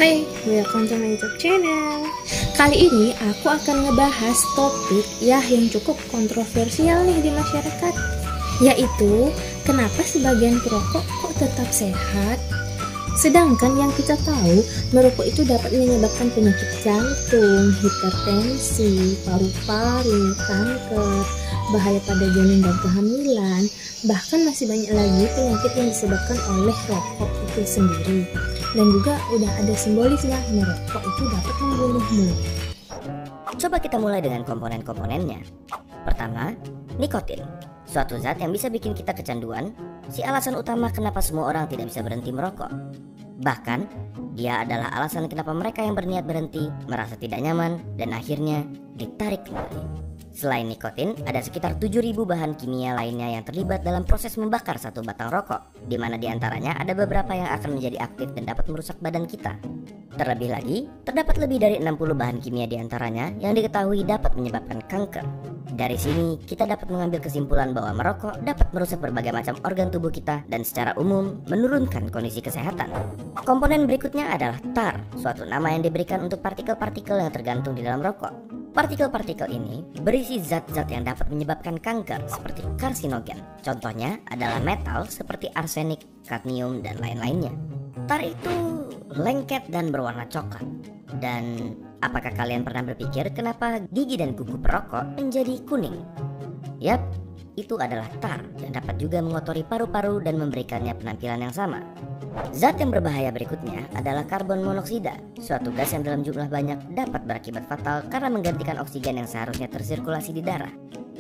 Hai, welcome to my YouTube channel. Kali ini aku akan ngebahas topik yang cukup kontroversial nih di masyarakat, yaitu kenapa sebagian perokok kok tetap sehat, sedangkan yang kita tahu merokok itu dapat menyebabkan penyakit jantung, hipertensi, paru-paru, kanker, bahaya pada janin dan kehamilan, bahkan masih banyak lagi penyakit yang disebabkan oleh rokok itu sendiri. Dan juga udah ada simbolisnya, merokok itu dapat membunuhmu. Coba kita mulai dengan komponen-komponennya. Pertama, nikotin, suatu zat yang bisa bikin kita kecanduan, si alasan utama kenapa semua orang tidak bisa berhenti merokok. Bahkan, dia adalah alasan kenapa mereka yang berniat berhenti merasa tidak nyaman dan akhirnya ditarik kembali. Selain nikotin, ada sekitar 7.000 bahan kimia lainnya yang terlibat dalam proses membakar satu batang rokok, di mana diantaranya ada beberapa yang akan menjadi aktif dan dapat merusak badan kita. Terlebih lagi, terdapat lebih dari 60 bahan kimia diantaranya yang diketahui dapat menyebabkan kanker. Dari sini, kita dapat mengambil kesimpulan bahwa merokok dapat merusak berbagai macam organ tubuh kita dan secara umum menurunkan kondisi kesehatan. Komponen berikutnya adalah tar, suatu nama yang diberikan untuk partikel-partikel yang tergantung di dalam rokok. Partikel-partikel ini berisi zat-zat yang dapat menyebabkan kanker seperti karsinogen. Contohnya adalah metal seperti arsenik, kadmium, dan lain-lainnya. Tar itu lengket dan berwarna coklat. Dan apakah kalian pernah berpikir kenapa gigi dan kuku perokok menjadi kuning? Yap, itu adalah tar yang dapat juga mengotori paru-paru dan memberikannya penampilan yang sama. Zat yang berbahaya berikutnya adalah karbon monoksida, suatu gas yang dalam jumlah banyak dapat berakibat fatal karena menggantikan oksigen yang seharusnya tersirkulasi di darah.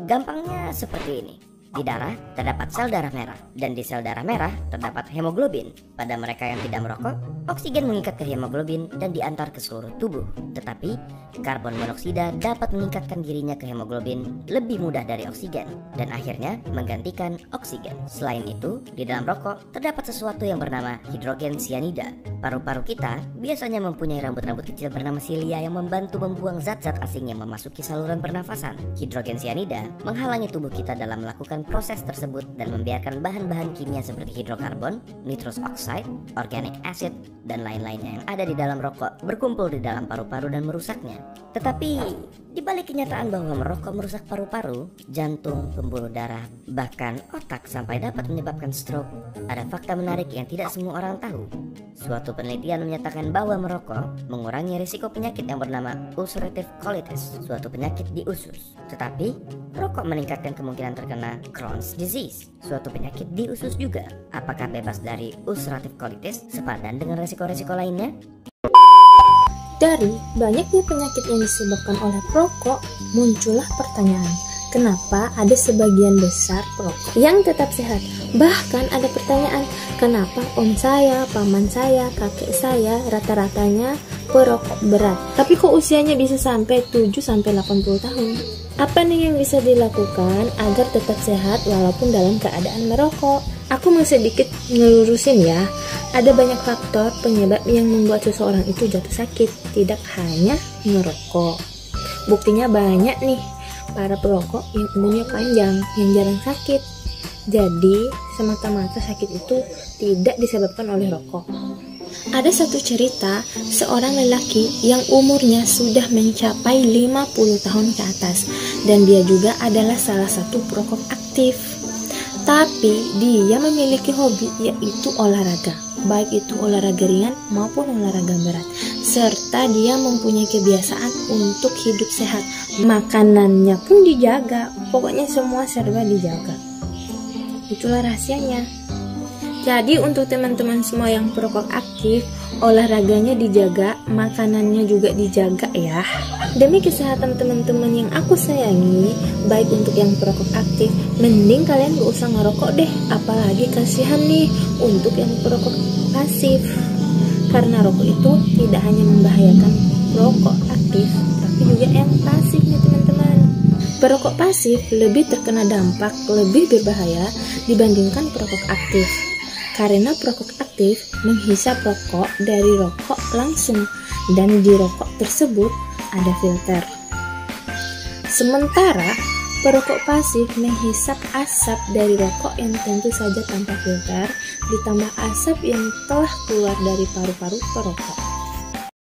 Gampangnya seperti ini. Di darah terdapat sel darah merah, dan di sel darah merah terdapat hemoglobin. Pada mereka yang tidak merokok, oksigen mengikat ke hemoglobin dan diantar ke seluruh tubuh. Tetapi, karbon monoksida dapat meningkatkan dirinya ke hemoglobin lebih mudah dari oksigen, dan akhirnya menggantikan oksigen. Selain itu, di dalam rokok terdapat sesuatu yang bernama hidrogen cyanida. Paru-paru kita biasanya mempunyai rambut-rambut kecil bernama silia yang membantu membuang zat-zat asing yang memasuki saluran pernafasan. Hidrogen cyanida menghalangi tubuh kita dalam melakukan proses tersebut dan membiarkan bahan-bahan kimia seperti hidrokarbon, nitrous oxide, organic acid, dan lain-lainnya yang ada di dalam rokok berkumpul di dalam paru-paru dan merusaknya. Tetapi, di balik kenyataan bahwa merokok merusak paru-paru, jantung, pembuluh darah, bahkan otak sampai dapat menyebabkan stroke, ada fakta menarik yang tidak semua orang tahu. Suatu penelitian menyatakan bahwa merokok mengurangi risiko penyakit yang bernama ulcerative colitis, suatu penyakit di usus. Tetapi, rokok meningkatkan kemungkinan terkena Crohn's disease, suatu penyakit di usus juga. Apakah bebas dari ulcerative colitis sepadan dengan resiko-resiko lainnya? Dari banyaknya penyakit yang disebabkan oleh perokok, muncullah pertanyaan, kenapa ada sebagian besar perokok yang tetap sehat? Bahkan ada pertanyaan, kenapa om saya, paman saya, kakek saya rata-ratanya perokok berat, tapi kok usianya bisa sampai 7-80 tahun? Apa nih yang bisa dilakukan agar tetap sehat walaupun dalam keadaan merokok? Aku mau sedikit ngelurusin ya. Ada banyak faktor penyebab yang membuat seseorang itu jatuh sakit, tidak hanya merokok. Buktinya banyak nih, para perokok yang umurnya panjang, yang jarang sakit. Jadi, semata-mata sakit itu tidak disebabkan oleh rokok. Ada satu cerita, seorang lelaki yang umurnya sudah mencapai 50 tahun ke atas, dan dia juga adalah salah satu perokok aktif. Tapi dia memiliki hobi, yaitu olahraga, baik itu olahraga ringan maupun olahraga berat. Serta dia mempunyai kebiasaan untuk hidup sehat. Makanannya pun dijaga, pokoknya semua serba dijaga. Itulah rahasianya. Jadi untuk teman-teman semua yang perokok aktif, olahraganya dijaga, makanannya juga dijaga ya. Demi kesehatan teman-teman yang aku sayangi, baik untuk yang perokok aktif, mending kalian gak usah ngerokok deh. Apalagi kasihan nih untuk yang perokok pasif. Karena rokok itu tidak hanya membahayakan perokok aktif, tapi juga yang pasif nih teman-teman. Perokok pasif lebih terkena dampak lebih berbahaya dibandingkan perokok aktif. Karena perokok aktif menghisap rokok dari rokok langsung, dan di rokok tersebut ada filter. Sementara perokok pasif menghisap asap dari rokok yang tentu saja tanpa filter, ditambah asap yang telah keluar dari paru-paru perokok.